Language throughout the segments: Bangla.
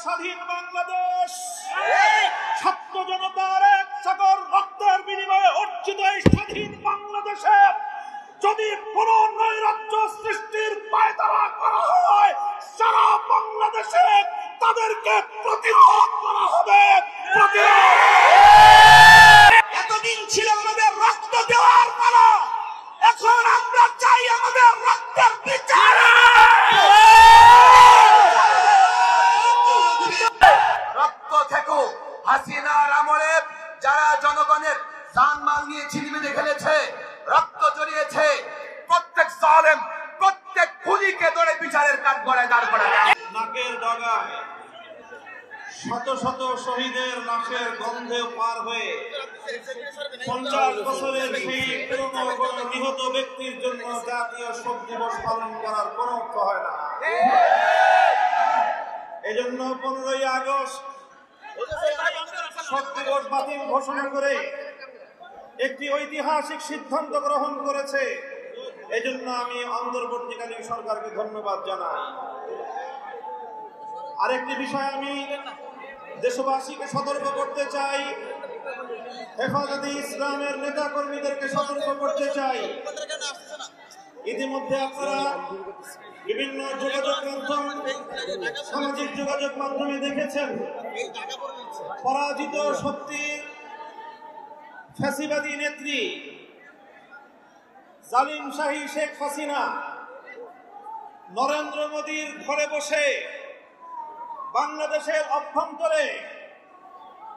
স্বাধীন বাংলাদেশ ছাত্র জনতার এক সাগর রক্তের বিনিময়ে অর্জিত এই স্বাধীন বাংলাদেশে যদি কোন নৈরাজ্য সৃষ্টির পায়তারা করা হয় সারা বাংলাদেশে তাদেরকে প্রতিরোধ করা হবে। এতদিন ছিল আমাদের রক্ত দেওয়ার পালা, এখন আমরা চাই আমাদের রক্তের বিচার। রক্ত থেকো হাসিনার আমলে যারা জনগণের জানমাল নিয়ে ছিনিমিনি খেলেছে, রক্ত জড়িয়েছে, প্রত্যেক জালেম প্রত্যেক খুনিকে ধরে বিচারের কাঠগড়ায় দাঁড় করায়। নাকের ডগায় শত শত শহীদের লাশের গন্ধে পার হয়ে 50 বছরের সেই পুরনো নিহত ব্যক্তির জন্য জাতীয় শোক দিবস পালন করার কোন অর্থ হয় না। এজন্য 15ই আগস্ট শোক দিবস বাতিল ঘোষণা করে একটি ঐতিহাসিক সিদ্ধান্ত গ্রহণ করেছে। এজন্য আমি অন্তর্বর্তীকালীন সরকারকে ধন্যবাদ জানাই। আরেকটি বিষয় আমি দেশবাসীকে সতর্ক করতে চাই, হেফাজতে ইসলামের নেতা কর্মীদেরকে সতর্ক করতে চাই। ইতিমধ্যে আপনারা বিভিন্ন যোগাযোগ মাধ্যম, সামাজিক যোগাযোগ মাধ্যমে দেখেছেন পরাজিত শক্তির ফ্যাসিবাদী নেত্রী জালিম শাহী শেখ হাসিনা নরেন্দ্র মোদীর ঘরে বসে বাংলাদেশের অভ্যন্তরে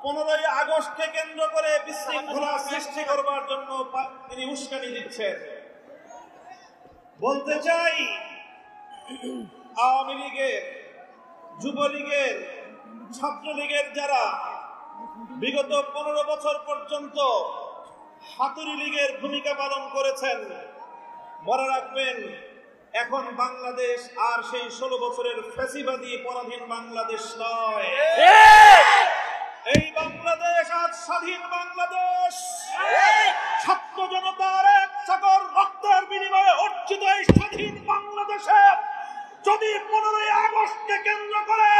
15ই আগস্টকে কেন্দ্র করে বিশৃঙ্খলা সৃষ্টি করবার জন্য তিনি উস্কানি দিচ্ছেন। বলতে চাই, আওয়ামী লীগের, যুবলীগের, ছাত্রলীগের যারা বিগত 15 বছর পর্যন্ত হাতুড়ি লীগের ভূমিকা পালন করেছেন, মনে রাখবেন এখন বাংলাদেশ আর সেই 16 বছরের ফ্যাসিবাদী পরাধীন বাংলাদেশ নয়। এই বাংলাদেশ আজ স্বাধীন বাংলাদেশ। ছাত্র জনতার এক সাগর রক্তের বিনিময়ে অর্জিত এই স্বাধীন বাংলাদেশে যদি 15ই আগস্টকে কেন্দ্র করে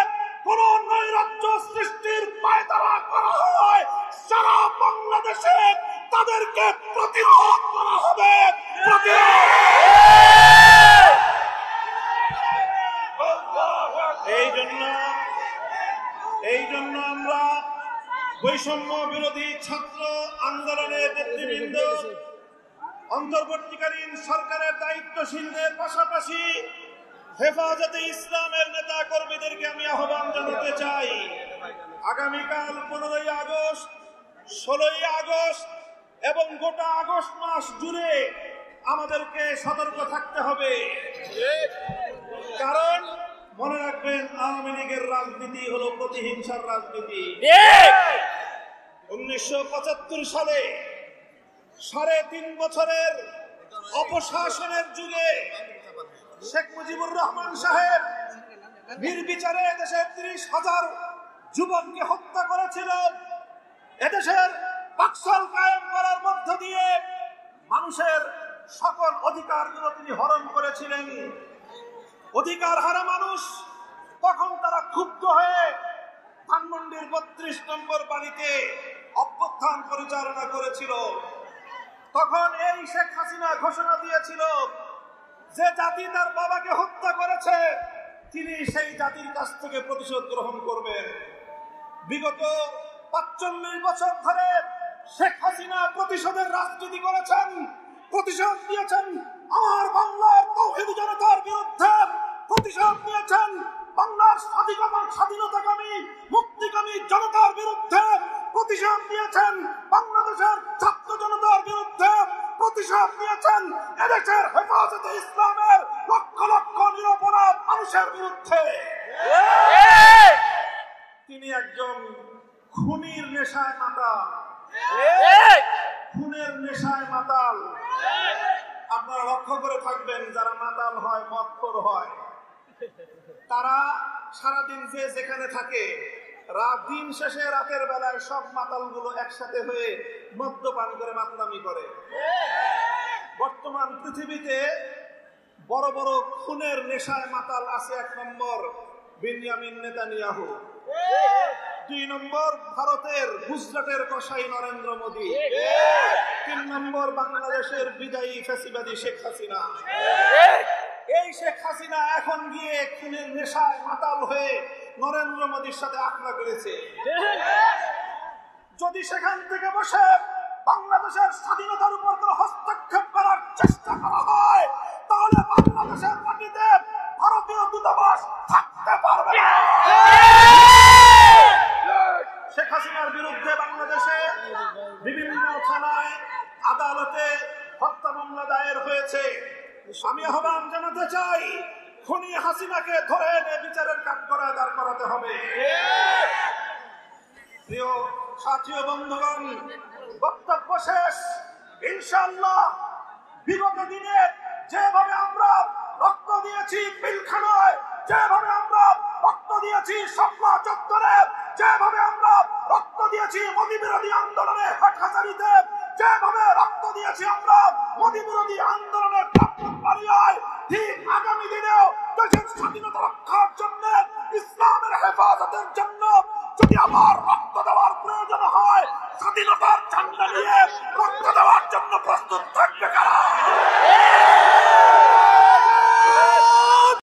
কোন নৈরাজ্য সৃষ্টির পায়তারা করা হয় সারা বাংলাদেশে তাদেরকে প্রতিরোধ করা হবে। এই জন্য আমরা বৈষম্য বিরোধী ছাত্র আন্দোলনের নেতৃবৃন্দ, অন্তর্বর্তীকালীন সরকারের দায়িত্বশীলদের পাশাপাশি হেফাজতে ইসলামের নেতা কর্মীদেরকে আমি আহ্বান জানাতে চাই, আগামীকাল 15ই আগস্ট, 16ই আগস্ট এবং গোটা আগস্ট মাস জুড়ে আমাদেরকে সতর্ক থাকতে হবে। কারণ মনে রাখবেন, আওয়ামী লীগের রাজনীতি হলো প্রতিহিংসার রাজনীতি। 1975 সালে 3.5 বছরের অপশাসনের যুগে শেখ মুজিবুর রহমান সাহেব নির্বিচারে দেশের 30,000 যুবককে হত্যা করেছিল। এদেশের বাকশাল কায়েম করার মধ্য দিয়ে মানুষের সকল অধিকারগুলো তিনি হরণ করেছিলেন। অধিকার হারা মানুষ তখন তারা ক্ষুব্ধ হয়ে ধানমন্ডির 32 নম্বর বাড়িতে অভ্যুত্থান পরিচালনা করেছিল। তখন এই শেখ হাসিনা ঘোষণা দিয়েছিল যে জাতি তার বাবাকে হত্যা করেছে তিনি সেই জাতির কাছ থেকে প্রতিশোধ গ্রহণ করবেন। বিগত 45 বছর ধরে শেখ হাসিনা প্রতিশোধের রাজনীতি করেছেন, প্রতিশোধ দিয়েছেন আমার বাংলার তৌহিদি জনতার বিরুদ্ধে, প্রতিশোধ নিয়েছেন বাংলার স্বাধীনতাকামী মুক্তিকামী জনতার বিরুদ্ধে, প্রতিশোধ নিয়েছেন বাংলাদেশের ছাত্র জনতার বিরুদ্ধে, প্রতিশোধ নিয়েছেন এদেশের হেফাজতে ইসলামের লক্ষ লক্ষ নিরপরাধ মানুষের বিরুদ্ধে। তিনি একজন খুনির নেশায় মাতাল, খুনের নেশায় মাতাল। আপনারা লক্ষ্য করে থাকবেন, যারা মাতাল হয়, মদখোর হয়, তারা সারাদিন যে যেখানে থাকে, দিন শেষে রাতের বেলায় সব মাতালগুলো একসাথে হয়ে মদ্যপান করে মাতলামি করে। বর্তমান পৃথিবীতে বড় বড় খুনের নেশায় মাতাল আছে 1 নম্বর বেনিয়ামিন নেতানিয়াহু, 2 নম্বর ভারতের গুজরাটের কসাই নরেন্দ্র মোদী, 3 নম্বর বাংলাদেশের বিদায়ী ফ্যাসিবাদী শেখ হাসিনা। এই শেখ হাসিনা এখন গিয়ে খুনের নেশায় মাতাল হয়ে নরেন্দ্র মোদীর সাথে আখড়া করেছে। যদি সেখান থেকে বসে বাংলাদেশের স্বাধীনতার উপর কোনো হস্তক্ষেপ করার চেষ্টা করা হয়, তাহলে বাংলাদেশের মাটিতে ভারতীয় দূতাবাস থাকতে পারবে না। শেখ হাসিনার বিরুদ্ধে বাংলাদেশে বিভিন্ন থানায় আদালতে হত্যা মামলা দায়ের হয়েছে। আমি আহ্বান জানাতে চাই, খুনি হাসিনাকে ধরে এনে বিচারের কাঠগড়ায় দাঁড় করাতে হবে। প্রিয় সাথী ও বন্ধুগণ, বক্তব্য শেষ। ইনশাআল্লাহ বিগত দিনে যেভাবে আমরা রক্ত দিয়েছি পিলখানায়, যেভাবে আমরা রক্ত দিয়েছি শাপলা চত্বরে, যেভাবে আমরা রক্ত দিয়েছি মোদী বিরোধী আন্দোলনে হাটহাজারীতে, যেভাবে রক্ত দিয়েছি আমরা মোদী বিরোধী আন্দোলনের ব্রাহ্মণবাড়িয়ায়, ঠিক আগামী দিনেও দেশের স্বাধীনতা রক্ষার জন্য, ইসলামের হেফাজতের জন্য যদি আবার রক্ত দেওয়ার প্রয়োজন হয়, স্বাধীনতার ঝান্ডা নিয়ে রক্ত দেওয়ার জন্য প্রস্তুত থাকবে কারা?